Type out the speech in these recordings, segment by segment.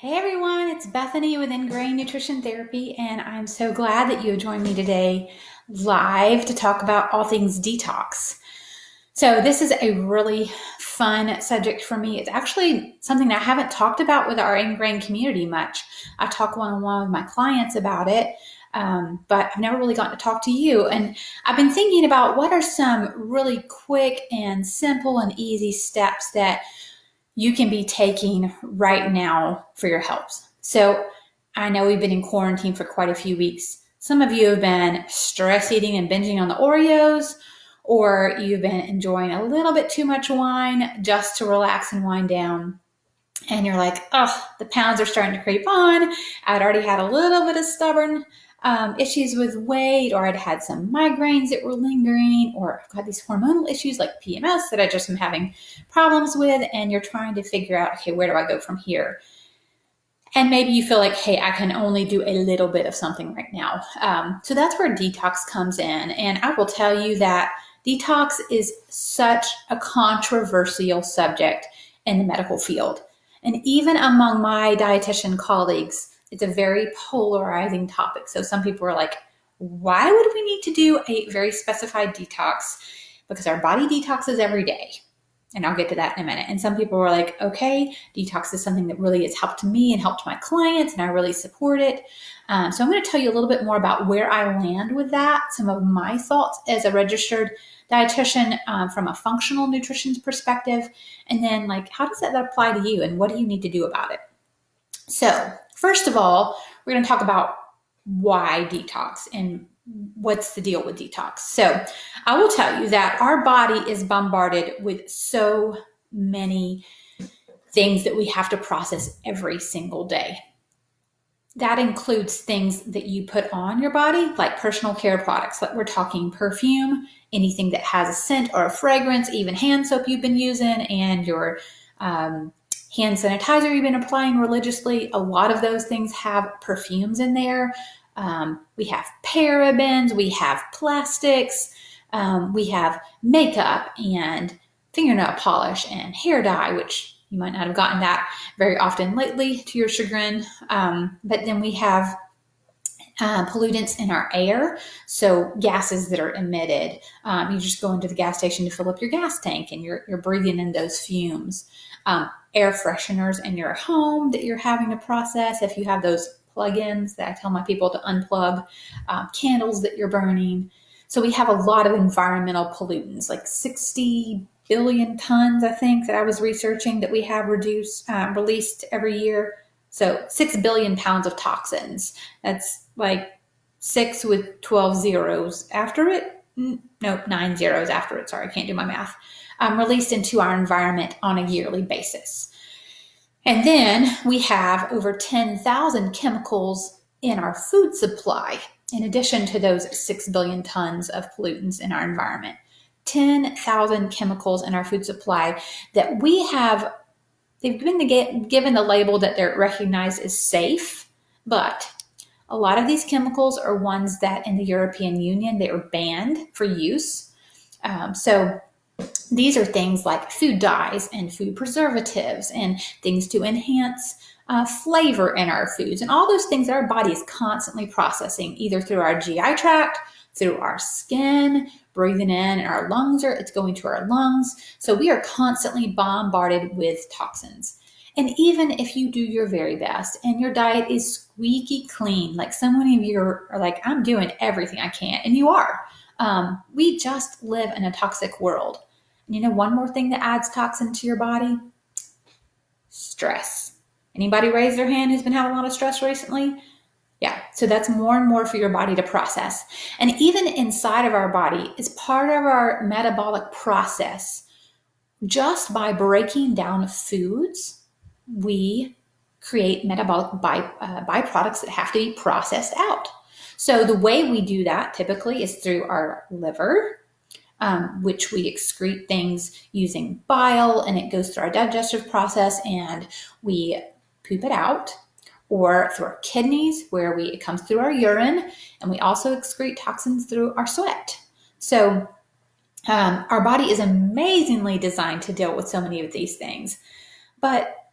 Hey everyone, it's Bethany with Ingrained Nutrition Therapy, and I'm so glad that you have joined me today live to talk about all things detox. So this is a really fun subject for me. It's actually something that I haven't talked about with our Ingrained community much. I talk one-on-one with my clients about it, but I've never really gotten to talk to you. And I've been thinking about what are some really quick and simple and easy steps that you can be taking right now for your health. So I know we've been in quarantine for quite a few weeks. Some of you have been stress eating and binging on the Oreos, or you've been enjoying a little bit too much wine just to relax and wind down. And you're like, oh, the pounds are starting to creep on. I'd already had a little bit of stubborn issues with weight, or I'd had some migraines that were lingering, or I've got these hormonal issues like PMS that I just am having problems with, and you're trying to figure out, okay, where do I go from here? And maybe you feel like, hey, I can only do a little bit of something right now. So that's where detox comes in. And I will tell you that detox is such a controversial subject in the medical field. And even among my dietitian colleagues, it's a very polarizing topic. So some people are like, why would we need to do a very specified detox? Because our body detoxes every day. And I'll get to that in a minute. And some people were like, okay, detox is something that really has helped me and helped my clients, and I really support it. So I'm going to tell you a little bit more about where I land with that, some of my thoughts as a registered dietitian from a functional nutrition perspective, and then like, how does that apply to you, and what do you need to do about it? So first of all, we're going to talk about why detox and what's the deal with detox. So I will tell you that our body is bombarded with so many things that we have to process every single day. That includes things that you put on your body, like personal care products, like we're talking perfume, anything that has a scent or a fragrance, even hand soap you've been using, and your hand sanitizer you've been applying religiously. A lot of those things have perfumes in there. We have parabens, we have plastics, we have makeup and fingernail polish and hair dye, which you might not have gotten that very often lately to your chagrin. But then we have pollutants in our air, so gases that are emitted. You just go into the gas station to fill up your gas tank, and you're breathing in those fumes. Air fresheners in your home that you're having to process if you have those plug-ins that I tell my people to unplug, candles that you're burning. So we have a lot of environmental pollutants, like 60 billion tons, I think, that I was researching that we have released every year. So 6 billion pounds of toxins. That's like 6 with 12 zeros after it. No, 9 zeros after it. Sorry, I can't do my math. Released into our environment on a yearly basis. And then we have over 10,000 chemicals in our food supply, in addition to those 6 billion tons of pollutants in our environment. 10,000 chemicals in our food supply that they've been given the label that they're recognized as safe, but a lot of these chemicals are ones that in the European Union, they are banned for use. So these are things like food dyes and food preservatives and things to enhance flavor in our foods, and all those things that our body is constantly processing, either through our GI tract, through our skin, breathing in, and our lungs, it's going to our lungs. So we are constantly bombarded with toxins. And even if you do your very best and your diet is squeaky clean, like so many of you are like, I'm doing everything I can, and you are. We just live in a toxic world. And you know, one more thing that adds toxin to your body? Stress. Anybody raise their hand who's been having a lot of stress recently? Yeah, so that's more and more for your body to process. And even inside of our body is part of our metabolic process. Just by breaking down foods, we create metabolic byproducts that have to be processed out. So the way we do that typically is through our liver, which we excrete things using bile, and it goes through our digestive process and we poop it out, or through our kidneys where it comes through our urine, and we also excrete toxins through our sweat. So our body is amazingly designed to deal with so many of these things, but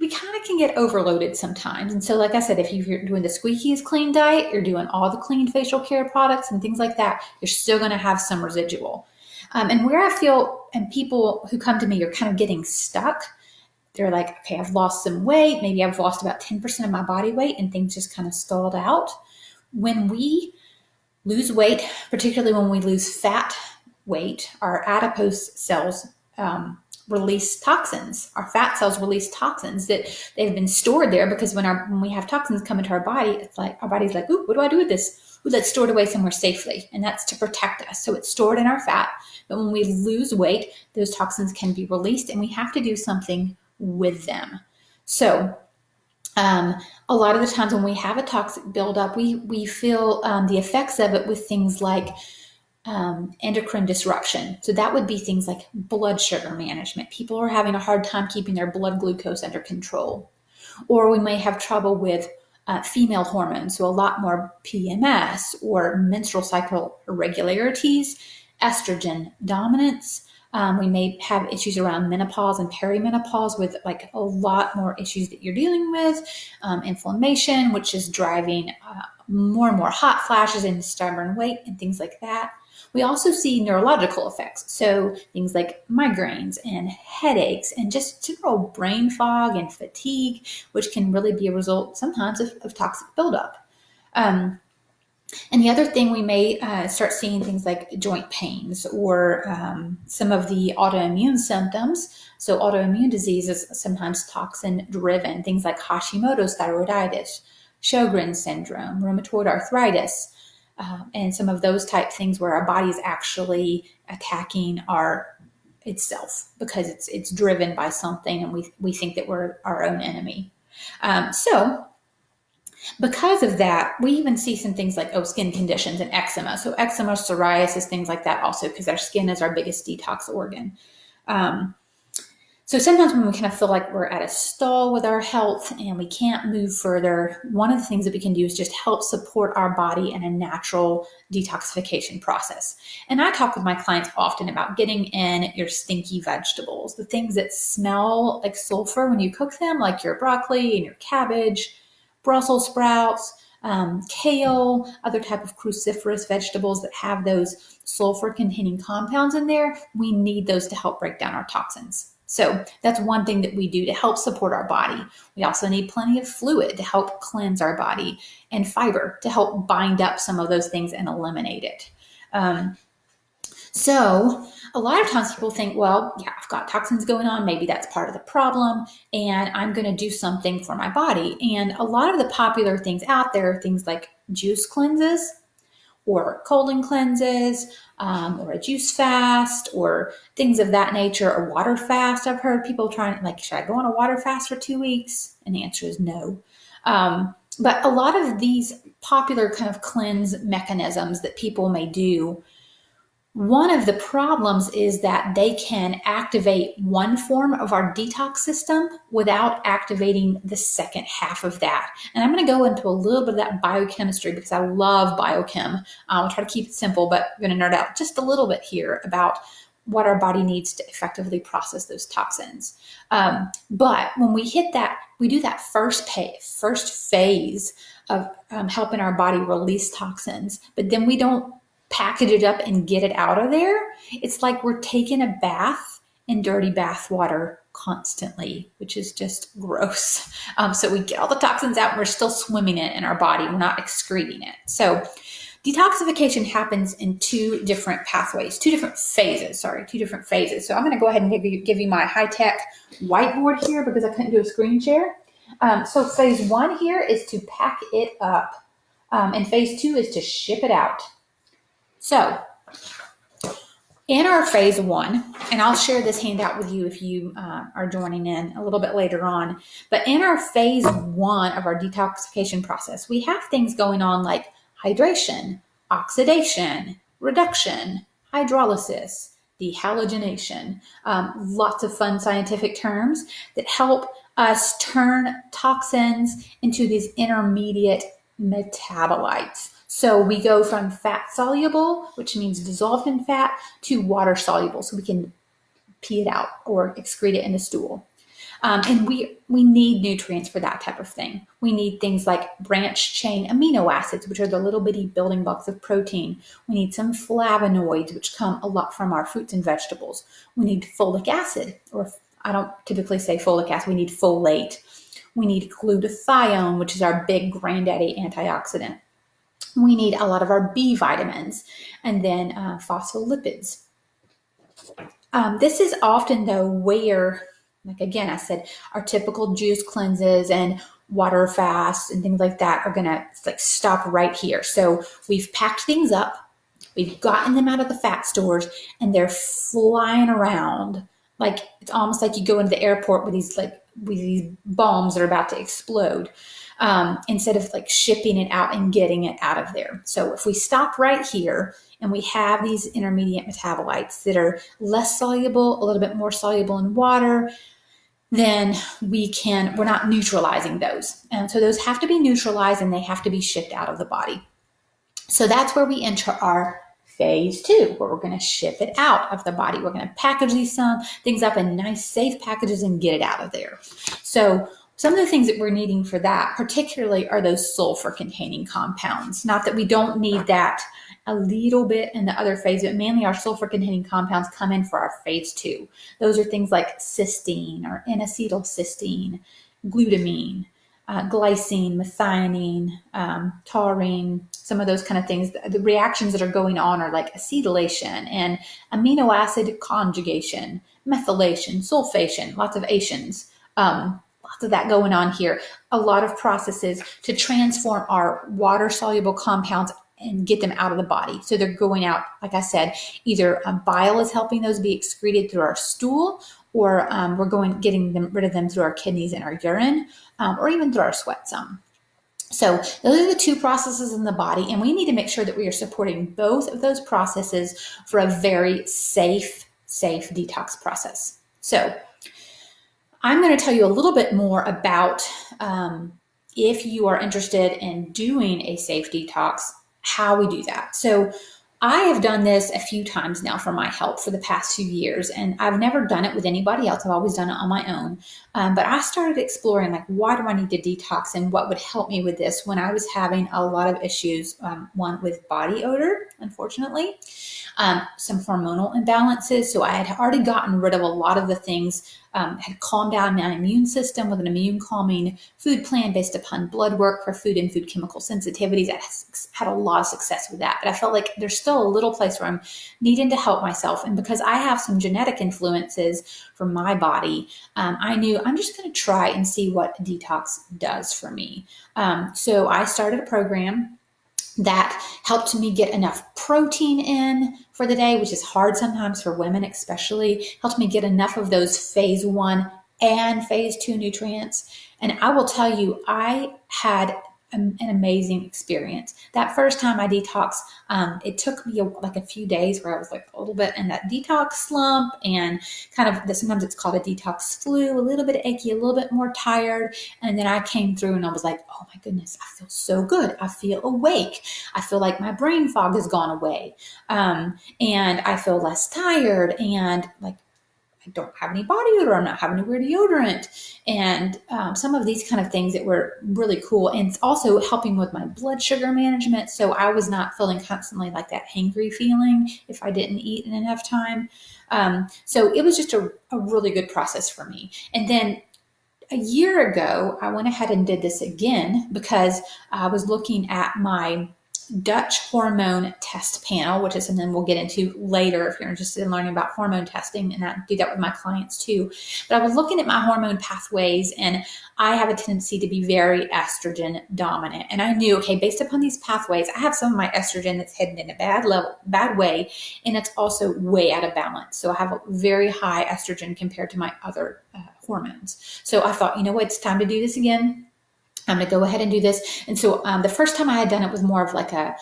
we kind of can get overloaded sometimes. And so, like I said, if you're doing the squeakiest clean diet, you're doing all the clean facial care products and things like that, you're still going to have some residual. And where I feel, and people who come to me are kind of getting stuck, they're like, okay, I've lost some weight. Maybe I've lost about 10% of my body weight and things just kind of stalled out. When we lose weight, particularly when we lose fat weight, our adipose cells release toxins. Our fat cells release toxins that they've been stored there, because when we have toxins come into our body, it's like our body's like, ooh, what do I do with this? Ooh, let's store it away somewhere safely. And that's to protect us. So it's stored in our fat. But when we lose weight, those toxins can be released and we have to do something with them. So a lot of the times when we have a toxic buildup, we feel the effects of it with things like endocrine disruption. So that would be things like blood sugar management. People are having a hard time keeping their blood glucose under control. Or we may have trouble with female hormones, so a lot more PMS or menstrual cycle irregularities, estrogen dominance. We may have issues around menopause and perimenopause with like a lot more issues that you're dealing with, inflammation, which is driving more and more hot flashes and stubborn weight and things like that. We also see neurological effects, so things like migraines and headaches and just general brain fog and fatigue, which can really be a result sometimes of toxic buildup. And the other thing, we may start seeing things like joint pains or some of the autoimmune symptoms. So autoimmune disease is sometimes toxin driven, things like Hashimoto's thyroiditis, Sjogren's syndrome, rheumatoid arthritis, and some of those type things where our body is actually attacking itself because it's driven by something, and we think that we're our own enemy. So because of that, we even see some things like skin conditions and eczema. So eczema, psoriasis, things like that also, because our skin is our biggest detox organ. So sometimes when we kind of feel like we're at a stall with our health and we can't move further, one of the things that we can do is just help support our body in a natural detoxification process. And I talk with my clients often about getting in your stinky vegetables, the things that smell like sulfur when you cook them, like your broccoli and your cabbage, Brussels sprouts, kale, other type of cruciferous vegetables that have those sulfur-containing compounds in there. We need those to help break down our toxins. So that's one thing that we do to help support our body. We also need plenty of fluid to help cleanse our body, and fiber to help bind up some of those things and eliminate it. So a lot of times people think, well, yeah, I've got toxins going on. Maybe that's part of the problem, and I'm going to do something for my body. And a lot of the popular things out there are things like juice cleanses or colon cleanses, or a juice fast, or things of that nature, or water fast. I've heard people trying, like, should I go on a water fast for 2 weeks? And the answer is no. But a lot of these popular kind of cleanse mechanisms that people may do, one of the problems is that they can activate one form of our detox system without activating the second half of that. And I'm going to go into a little bit of that biochemistry because I love biochem. I'll try to keep it simple, but I'm going to nerd out just a little bit here about what our body needs to effectively process those toxins. But when we hit that, we do that first phase of helping our body release toxins, but then we don't package it up and get it out of there. It's like we're taking a bath in dirty bath water constantly, which is just gross. So we get all the toxins out and we're still swimming it in our body. We're not excreting it. So detoxification happens in two different phases. So I'm going to go ahead and give you my high-tech whiteboard here because I couldn't do a screen share. So phase 1 here is to pack it up. And phase 2 is to ship it out. So in our phase 1, and I'll share this handout with you if you are joining in a little bit later on, but in our phase 1 of our detoxification process, we have things going on like hydration, oxidation, reduction, hydrolysis, dehalogenation, lots of fun scientific terms that help us turn toxins into these intermediate metabolites. So we go from fat soluble, which means dissolved in fat, to water soluble, so we can pee it out or excrete it in the stool. And we need nutrients for that type of thing. We need things like branch chain amino acids, which are the little bitty building blocks of protein. We need some flavonoids, which come a lot from our fruits and vegetables. We need folic acid, or I don't typically say folic acid, we need folate. We need glutathione, which is our big granddaddy antioxidant. We need a lot of our B vitamins, and then phospholipids. This is often, though, where, like again, I said, our typical juice cleanses and water fasts and things like that are going to like stop right here. So we've packed things up, we've gotten them out of the fat stores, and they're flying around. Like it's almost like you go into the airport with these bombs that are about to explode. Instead of like shipping it out and getting it out of there. So if we stop right here and we have these intermediate metabolites that are less soluble, a little bit more soluble in water, then we're not neutralizing those. And so those have to be neutralized and they have to be shipped out of the body. So that's where we enter our phase 2, where we're going to ship it out of the body. We're going to package these things up in nice, safe packages and get it out of there. So some of the things that we're needing for that, particularly, are those sulfur-containing compounds. Not that we don't need that a little bit in the other phase, but mainly our sulfur-containing compounds come in for our phase 2. Those are things like cysteine or N-acetylcysteine, glutamine, glycine, methionine, taurine, some of those kind of things. The reactions that are going on are like acetylation and amino acid conjugation, methylation, sulfation, lots of ations. Lots of that going on here. A lot of processes to transform our water-soluble compounds and get them out of the body. So they're going out, like I said, either bile is helping those be excreted through our stool, or we're getting rid of them through our kidneys and our urine, or even through our sweat some. So those are the two processes in the body, and we need to make sure that we are supporting both of those processes for a very safe detox process. So I'm going to tell you a little bit more about if you are interested in doing a safe detox, how we do that. So I have done this a few times now for my health for the past few years, and I've never done it with anybody else. I've always done it on my own. But I started exploring, like, why do I need to detox and what would help me with this when I was having a lot of issues, one with body odor, unfortunately, some hormonal imbalances. So I had already gotten rid of a lot of the things, had calmed down my immune system with an immune calming food plan based upon blood work for food and food chemical sensitivities. I had a lot of success with that, but I felt like there's still a little place where I'm needing to help myself. And because I have some genetic influences from my body, I knew I'm just going to try and see what detox does for me. So I started a program that helped me get enough protein in for the day, which is hard sometimes for women especially, helped me get enough of those phase 1 and phase 2 nutrients. And I will tell you, I had an amazing experience. That first time I detoxed, it took me like a few days where I was like a little bit in that detox slump and kind of, sometimes it's called a detox flu, a little bit achy, a little bit more tired. And then I came through and I was like, oh my goodness, I feel so good. I feel awake. I feel like my brain fog has gone away. And I feel less tired, and like, I don't have any body odor. I'm not having to wear deodorant. And some of these kind of things that were really cool. And it's also helping with my blood sugar management. So I was not feeling constantly like that hangry feeling if I didn't eat in enough time. So it was just a really good process for me. And then a year ago, I went ahead and did this again because I was looking at my Dutch hormone test panel, which is something we'll get into later if you're interested in learning about hormone testing, and I do that with my clients too. But I was looking at my hormone pathways, and I have a tendency to be very estrogen dominant. And I knew, okay, based upon these pathways, I have some of my estrogen that's headed in a bad way, and it's also way out of balance. So I have a very high estrogen compared to my other hormones. So I thought, you know what, it's time to do this again. I'm going to go ahead and do this. And so the first time I had done it was more of like a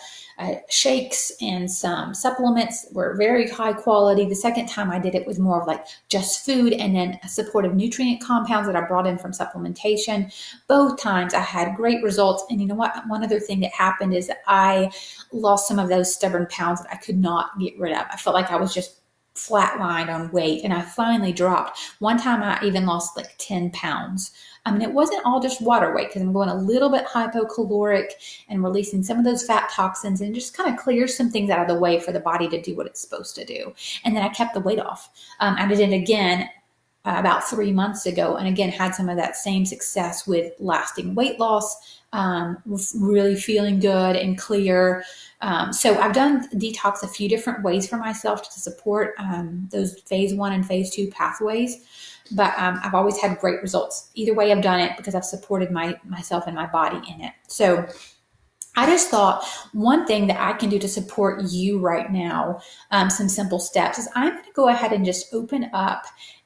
shakes and some supplements were very high quality. The second time I did it was more of like just food and then supportive nutrient compounds that I brought in from supplementation. Both times I had great results. And you know what? One other thing that happened is that I lost some of those stubborn pounds that I could not get rid of. I felt like I was just flatlined on weight, and I finally dropped. One time I even lost like 10 pounds. I mean, it wasn't all just water weight, because I'm going a little bit hypocaloric and releasing some of those fat toxins, and just kind of clears some things out of the way for the body to do what it's supposed to do. And then I kept the weight off. I did it again about 3 months ago, and again had some of that same success with lasting weight loss, really feeling good and clear. So I've done detox a few different ways for myself to support those phase 1 and phase 2 pathways, but I've always had great results either way I've done it, because I've supported myself and my body in it. So I just thought one thing that I can do to support you right now, some simple steps, is I'm going to go ahead and just open up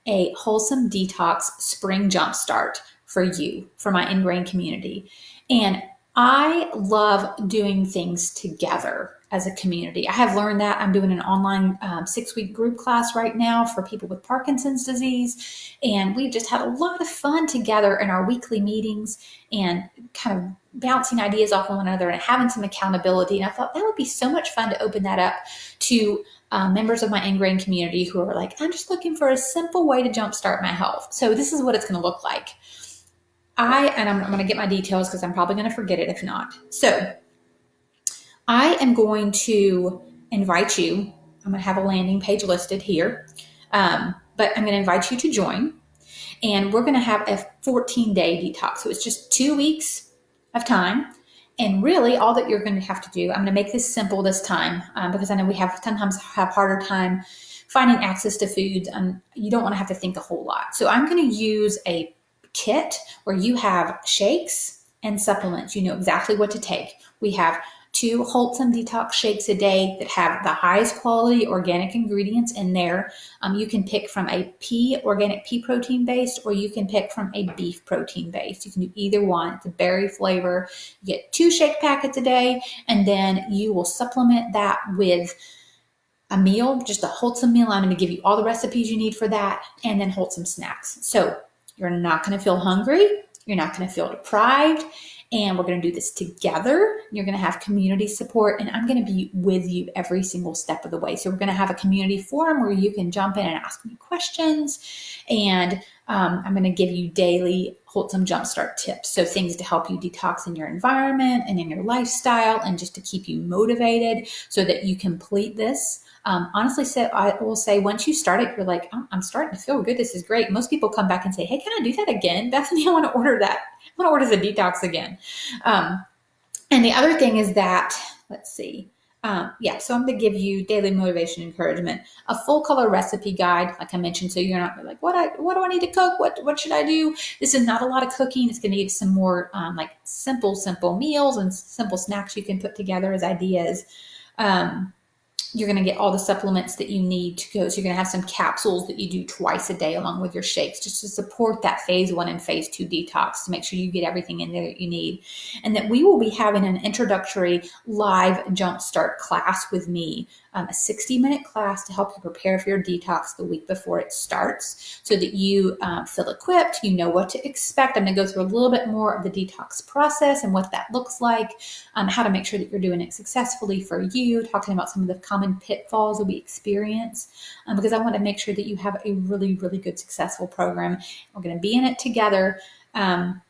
a wholesome detox spring jumpstart for you, for my ingrained community. And I love doing things together as a community. I have learned that. I'm doing an online 6-week group class right now for people with Parkinson's disease. And we've just had a lot of fun together in our weekly meetings and kind of bouncing ideas off one another and having some accountability. And I thought that would be so much fun to open that up to members of my ingrained community who are like, I'm just looking for a simple way to jumpstart my health. So this is what it's going to look like. I'm going to get my details because I'm probably going to forget it if not. So I am going to invite you. I'm going to have a landing page listed here, but I'm going to invite you to join. And we're going to have a 14-day detox. So it's just 2 weeks of time. And really all that you're going to have to do, I'm going to make this simple this time, because I know we sometimes have harder time finding access to foods, and you don't want to have to think a whole lot. So I'm going to use a kit where you have shakes and supplements. You know exactly what to take. We have 2 wholesome detox shakes a day that have the highest quality organic ingredients in there. You can pick from a organic pea protein based, or you can pick from a beef protein based. You can do either one. It's a berry flavor. You get 2 shake packets a day, and then you will supplement that with a meal, just a wholesome meal. I'm going to give you all the recipes you need for that, and then wholesome snacks. So you're not going to feel hungry. You're not going to feel deprived. And we're going to do this together. You're going to have community support, and I'm going to be with you every single step of the way. So we're going to have a community forum where you can jump in and ask me questions. And I'm going to give you daily wholesome jumpstart tips. So things to help you detox in your environment and in your lifestyle, and just to keep you motivated so that you complete this. Honestly, so I will say, once you start it, you're like, oh, I'm starting to feel good. This is great. Most people come back and say, hey, can I do that again? Bethany, I want to order that. I want to order the detox again. And the other thing is that, let's see. So I'm going to give you daily motivation encouragement, a full color recipe guide, like I mentioned, so you're not like, what do I need to cook? What should I do? This is not a lot of cooking. It's going to give some more like simple meals and simple snacks you can put together as ideas. You're going to get all the supplements that you need to go. So you're going to have some capsules that you do twice a day along with your shakes, just to support that phase 1 and phase 2 detox, to make sure you get everything in there that you need. And that we will be having an introductory live jumpstart class with me, a 60-minute class to help you prepare for your detox the week before it starts, so that you feel equipped, you know what to expect. I'm going to go through a little bit more of the detox process and what that looks like, how to make sure that you're doing it successfully for you, talking about some of the common pitfalls that we experience, because I want to make sure that you have a really, really good, successful program. We're going to be in it together. And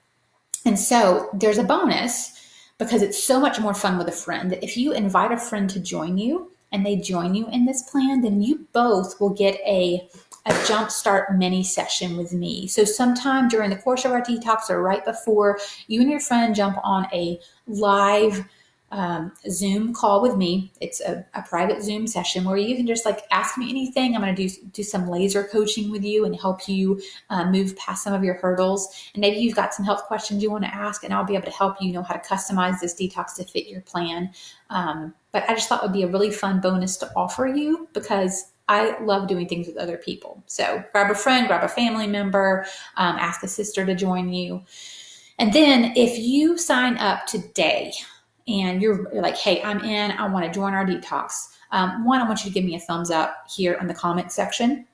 so there's a bonus, because it's so much more fun with a friend, that if you invite a friend to join you and they join you in this plan, then you both will get a jumpstart mini session with me. So sometime during the course of our detox, or right before, you and your friend jump on a live Zoom call with me. It's a private Zoom session where you can just like ask me anything. I'm going to do some laser coaching with you and help you move past some of your hurdles. And maybe you've got some health questions you want to ask, and I'll be able to help you know how to customize this detox to fit your plan. But I just thought it would be a really fun bonus to offer you, because I love doing things with other people. So grab a friend, grab a family member, ask a sister to join you. And then if you sign up today, and you're like, hey, I'm in, I want to join our detox. 1, I want you to give me a thumbs up here in the comment section.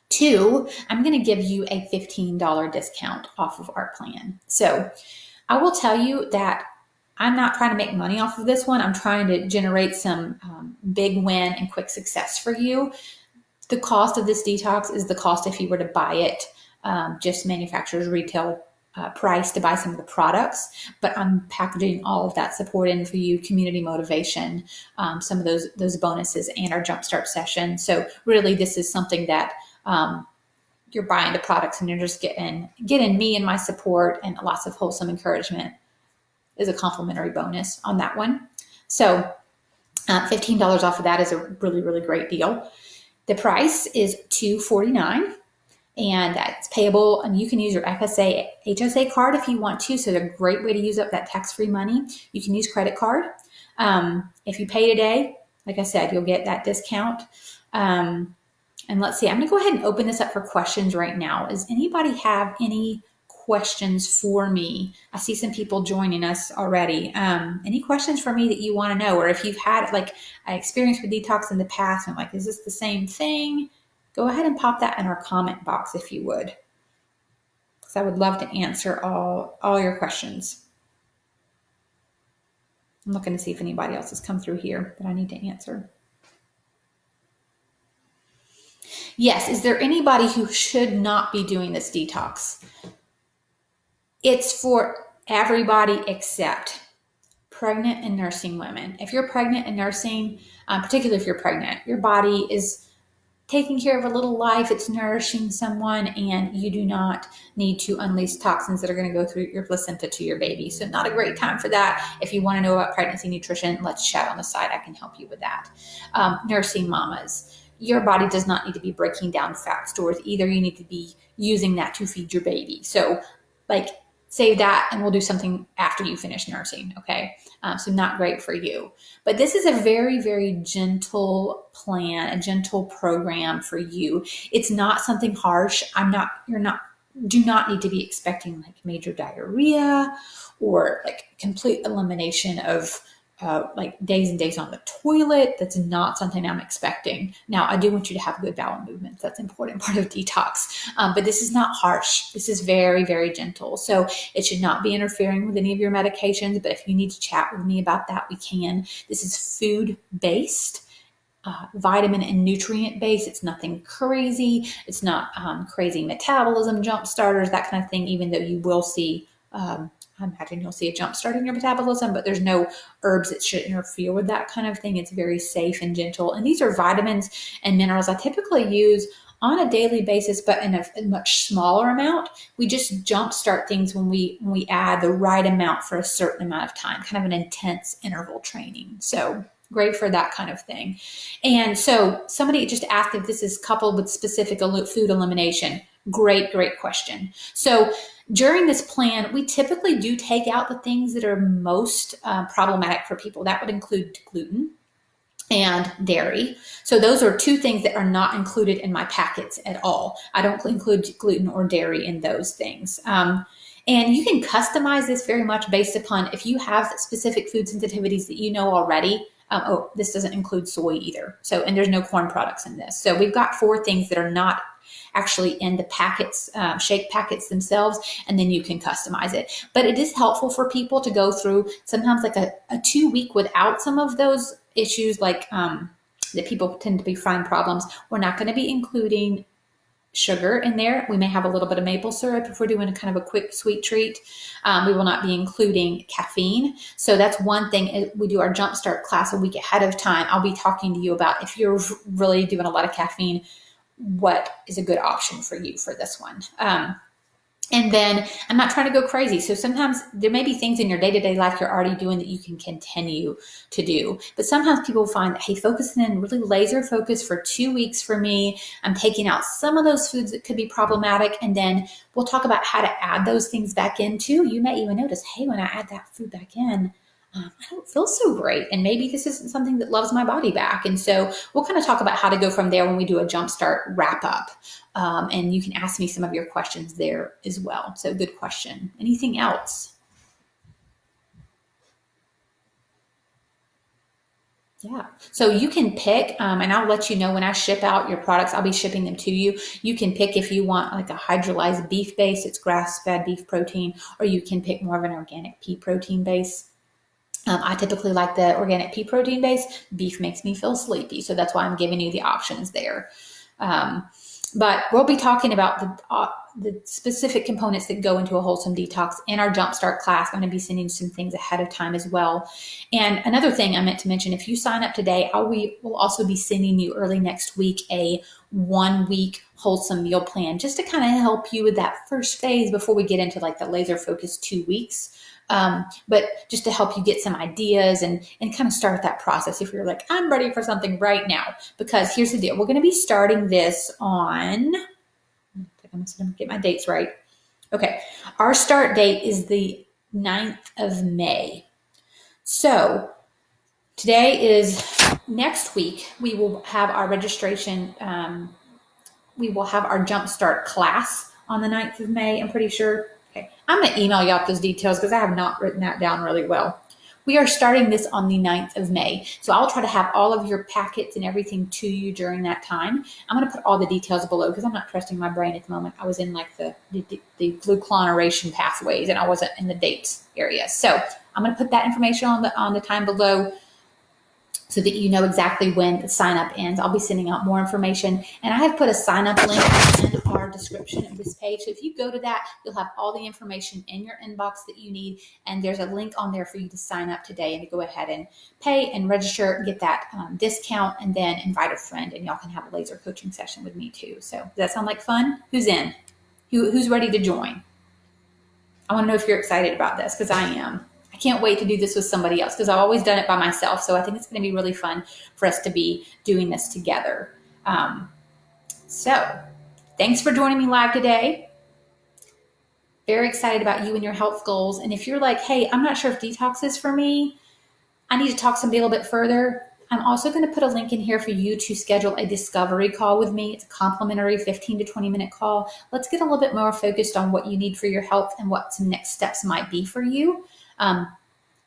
2, I'm going to give you a $15 discount off of our plan. So I will tell you that I'm not trying to make money off of this one. I'm trying to generate some big win and quick success for you. The cost of this detox is the cost if you were to buy it, just manufacturer's retail price to buy some of the products, but I'm packaging all of that support in for you, community motivation, some of those bonuses, and our jumpstart session. So really, this is something that you're buying the products and you're just getting me and my support and lots of wholesome encouragement is a complimentary bonus on that one. So $15 off of that is a really, really great deal. The price is $249. And that's payable, and you can use your FSA HSA card if you want to. So they're a great way to use up that tax-free money. You can use credit card. If you pay today, like I said, you'll get that discount. And let's see, I'm going to go ahead and open this up for questions right now. Does anybody have any questions for me? I see some people joining us already. Any questions for me that you want to know? Or if you've had like an experience with detox in the past and like, is this the same thing? Go ahead and pop that in our comment box if you would, because I would love to answer all your questions. I'm looking to see if anybody else has come through here that I need to answer. Yes, is there anybody who should not be doing this detox? It's for everybody except pregnant and nursing women. If you're pregnant and nursing, particularly if you're pregnant, your body is taking care of a little life, it's nourishing someone, and you do not need to unleash toxins that are going to go through your placenta to your baby. So not a great time for that. If you want to know about pregnancy nutrition, let's chat on the side. I can help you with that. Nursing mamas, your body does not need to be breaking down fat stores either. You need to be using that to feed your baby. So like save that and we'll do something after you finish nursing. Okay. So not great for you, but this is a very, very gentle plan, a gentle program for you. It's not something harsh. Do not need to be expecting like major diarrhea or like complete elimination of like days and days on the toilet. That's not something I'm expecting. Now, I do want you to have good bowel movements. That's an important part of detox. But this is not harsh. This is very, very gentle. So it should not be interfering with any of your medications. But if you need to chat with me about that, we can. This is food-based, vitamin and nutrient based. It's nothing crazy. It's not crazy metabolism jump starters, that kind of thing, even though you will see I imagine you'll see a jump start in your metabolism, but there's no herbs that should interfere with that kind of thing. It's very safe and gentle. And these are vitamins and minerals I typically use on a daily basis, but in a much smaller amount. We just jump start things when we add the right amount for a certain amount of time, kind of an intense interval training. So great for that kind of thing. And so somebody just asked if this is coupled with specific food elimination. Great question. So during this plan, we typically do take out the things that are most problematic for people. That would include gluten and dairy. So those are two things that are not included in my packets at all. I don't include gluten or dairy in those things. And you can customize this very much based upon if you have specific food sensitivities that you know already. This doesn't include soy either. So, and there's no corn products in this. So we've got 4 things that are not actually in the packets, shake packets themselves, and then you can customize it. But it is helpful for people to go through sometimes like a 2 week without some of those issues, like that people tend to be find problems. We're not going to be including sugar in there. We may have a little bit of maple syrup if we're doing a kind of a quick sweet treat. We will not be including caffeine. So that's one thing. We do our jumpstart class a week ahead of time. I'll be talking to you about if you're really doing a lot of caffeine, what is a good option for you for this one. And then I'm not trying to go crazy. So sometimes there may be things in your day-to-day life you're already doing that you can continue to do. But sometimes people find that, hey, focusing in really laser focus for 2 weeks for me, I'm taking out some of those foods that could be problematic. And then we'll talk about how to add those things back in too. You may even notice, hey, when I add that food back in, I don't feel so great. And maybe this isn't something that loves my body back. And so we'll kind of talk about how to go from there when we do a jumpstart wrap up. And you can ask me some of your questions there as well. So good question. Anything else? Yeah. So you can pick, and I'll let you know when I ship out your products, I'll be shipping them to you. You can pick if you want like a hydrolyzed beef base, it's grass-fed beef protein, or you can pick more of an organic pea protein base. I typically like the organic pea protein base. Beef makes me feel sleepy. So that's why I'm giving you the options there. But we'll be talking about the specific components that go into a wholesome detox in our Jumpstart class. I'm going to be sending some things ahead of time as well. And another thing I meant to mention, if you sign up today, we will also be sending you early next week a 1-week wholesome meal plan, just to kind of help you with that first phase before we get into like the laser focused 2 weeks. But just to help you get some ideas and kind of start that process if you're like, I'm ready for something right now. Because here's the deal. We're going to be starting this on, I'm going to get my dates right. Okay. Our start date is the 9th of May. So today is next week. We will have our registration. We will have our Jumpstart class on the 9th of May, I'm pretty sure. Okay. I'm going to email you out those details because I have not written that down really well. We are starting this on the 9th of May. So I'll try to have all of your packets and everything to you during that time. I'm going to put all the details below because I'm not trusting my brain at the moment. I was in like the glucuronation pathways and I wasn't in the dates area. So I'm going to put that information on the time below so that you know exactly when the sign up ends. I'll be sending out more information. And I have put a sign up link in our description of this page. So if you go to that, you'll have all the information in your inbox that you need. And there's a link on there for you to sign up today and to go ahead and pay and register, get that discount, and then invite a friend. And y'all can have a laser coaching session with me too. So does that sound like fun? Who's in? Who's ready to join? I want to know if you're excited about this because I am. I can't wait to do this with somebody else because I've always done it by myself. So I think it's going to be really fun for us to be doing this together. So thanks for joining me live today. Very excited about you and your health goals. And if you're like, hey, I'm not sure if detox is for me, I need to talk to somebody a little bit further, I'm also going to put a link in here for you to schedule a discovery call with me. It's a complimentary 15 to 20 minute call. Let's get a little bit more focused on what you need for your health and what some next steps might be for you.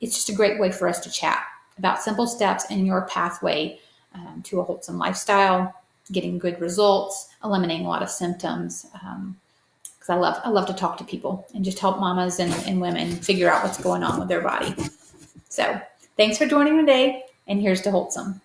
It's just a great way for us to chat about simple steps in your pathway to a wholesome lifestyle, getting good results, eliminating a lot of symptoms. Because I love to talk to people and just help mamas and women figure out what's going on with their body. So thanks for joining today, and here's to wholesome.